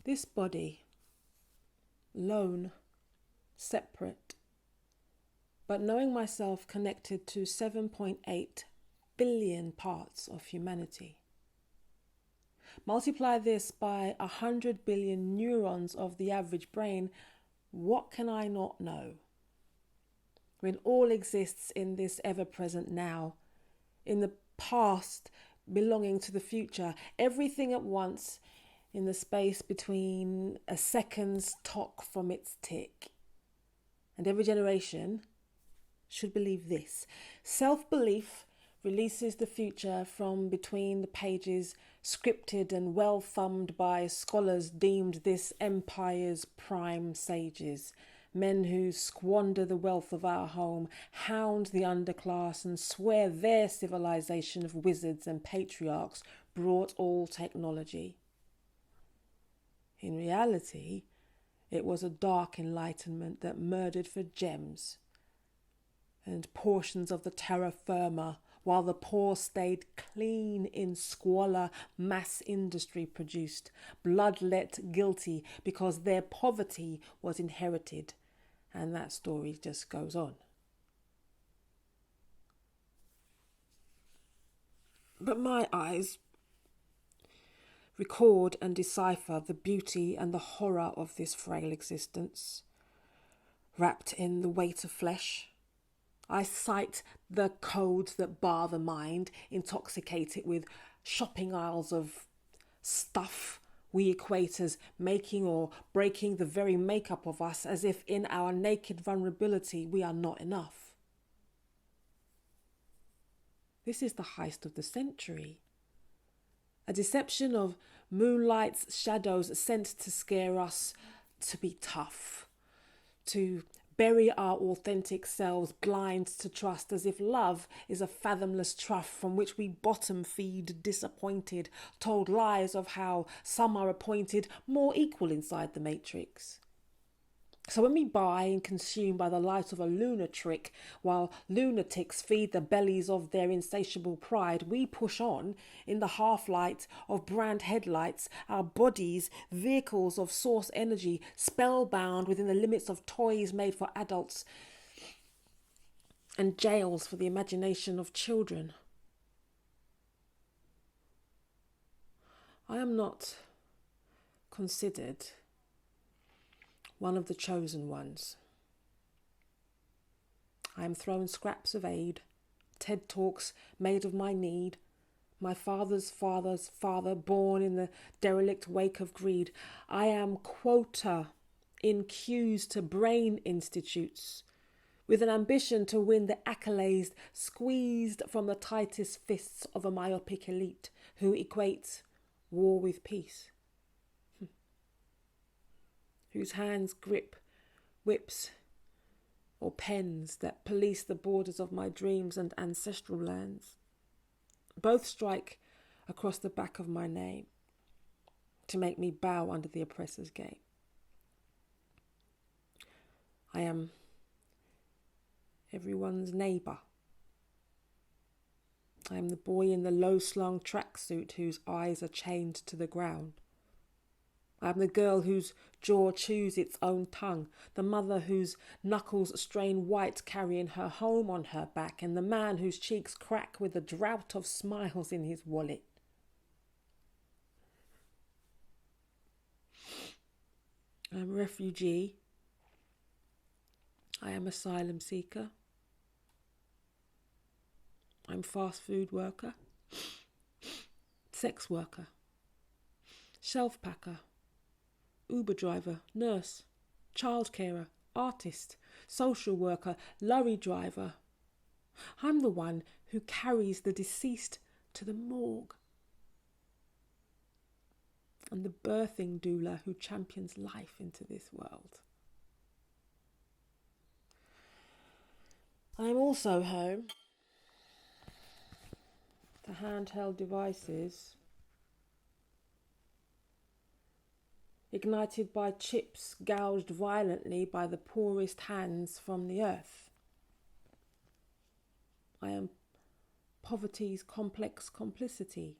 This body, lone, separate, but knowing myself connected to 7.8 billion parts of humanity. Multiply this by 100 billion neurons of the average brain, what can I not know? When all exists in this ever-present now, in the past belonging to the future, everything at once in the space between a second's tock from its tick. And every generation should believe this. Self-belief releases the future from between the pages, scripted and well thumbed by scholars deemed this empire's prime sages, men who squander the wealth of our home, hound the underclass and swear their civilization of wizards and patriarchs brought all technology. In reality, it was a dark enlightenment that murdered for gems and portions of the terra firma, while the poor stayed clean in squalor mass industry produced, bloodlet guilty because their poverty was inherited. And that story just goes on. But my eyes record and decipher the beauty and the horror of this frail existence, wrapped in the weight of flesh. I cite the codes that bar the mind, intoxicate it with shopping aisles of stuff we equate as making or breaking the very makeup of us, as if in our naked vulnerability we are not enough. This is the heist of the century. A deception of moonlight's shadows sent to scare us to be tough, to bury our authentic selves, blind to trust, as if love is a fathomless trough from which we bottom feed disappointed, told lies of how some are appointed more equal inside the matrix. So when we buy and consume by the light of a lunatic, while lunatics feed the bellies of their insatiable pride, we push on in the half-light of brand headlights, our bodies, vehicles of source energy, spellbound within the limits of toys made for adults and jails for the imagination of children. I am not considered one of the chosen ones. I am thrown scraps of aid, TED Talks made of my need, my father's father's father born in the derelict wake of greed. I am quota in queues to brain institutes, with an ambition to win the accolades squeezed from the tightest fists of a myopic elite who equate war with peace, whose hands grip whips or pens that police the borders of my dreams and ancestral lands. Both strike across the back of my name to make me bow under the oppressor's game. I am everyone's neighbour. I am the boy in the low-slung tracksuit whose eyes are chained to the ground. I am the girl whose jaw chews its own tongue, the mother whose knuckles strain white carrying her home on her back, and the man whose cheeks crack with a drought of smiles in his wallet. I am a refugee. I am asylum seeker. I'm fast food worker, sex worker, shelf packer, Uber driver, nurse, child carer, artist, social worker, lorry driver. I'm the one who carries the deceased to the morgue. And the birthing doula who champions life into this world. I am also home to handheld devices ignited by chips gouged violently by the poorest hands from the earth. I am poverty's complex complicity.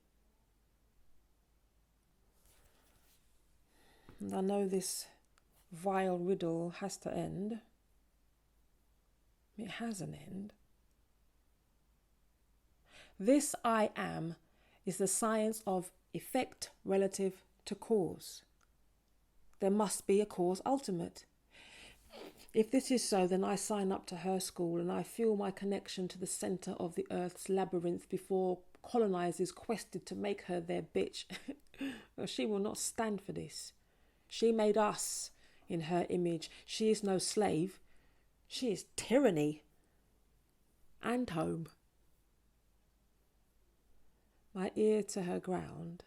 And I know this vile riddle has to end. It has an end. This I am is the science of effect relative to cause. There must be a cause ultimate. If this is so, then I sign up to her school and I feel my connection to the centre of the earth's labyrinth before colonisers quested to make her their bitch. Well, she will not stand for this. She made us in her image. She is no slave. She is tyranny. And home. My ear to her ground.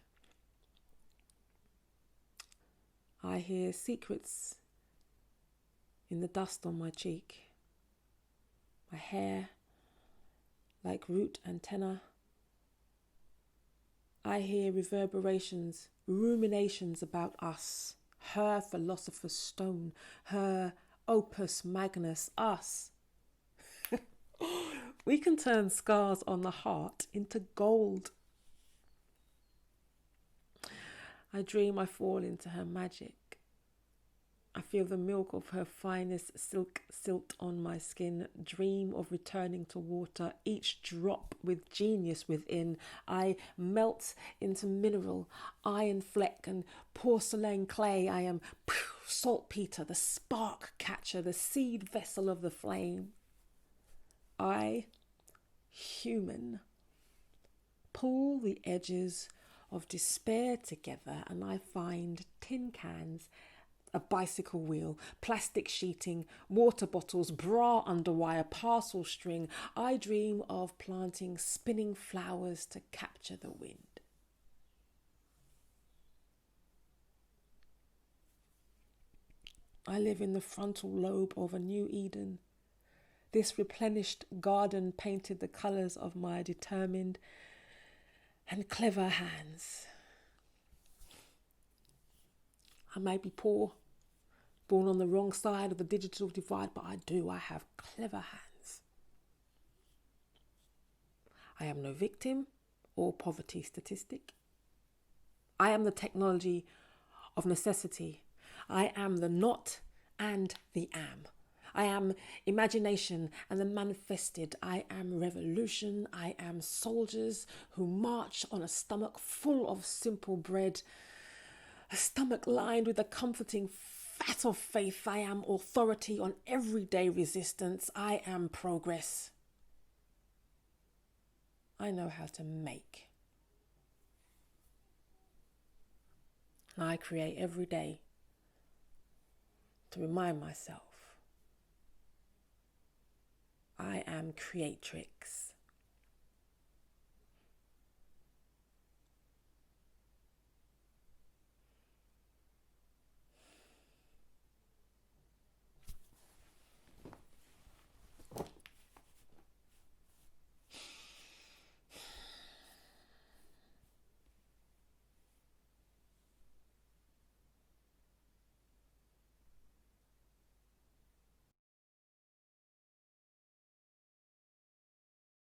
I hear secrets in the dust on my cheek. My hair like root antenna. I hear reverberations, ruminations about us, her philosopher's stone, her opus magnus, us. We can turn scars on the heart into gold. I dream I fall into her magic. I feel the milk of her finest silk silt on my skin, dream of returning to water, each drop with genius within. I melt into mineral, iron fleck and porcelain clay. I am saltpeter, the spark catcher, the seed vessel of the flame. I, human, pull the edges of despair together and I find tin cans, a bicycle wheel, plastic sheeting, water bottles, bra underwire, parcel string. I dream of planting spinning flowers to capture the wind. I live in the frontal lobe of a new Eden. This replenished garden painted the colours of my determined and clever hands. I may be poor, born on the wrong side of the digital divide, but I have clever hands. I am no victim or poverty statistic. I am the technology of necessity. I am the not and the am. I am imagination and the manifested. I am revolution. I am soldiers who march on a stomach full of simple bread, a stomach lined with the comforting fat of faith. I am authority on everyday resistance. I am progress. I know how to make. I create every day to remind myself I am creatrix.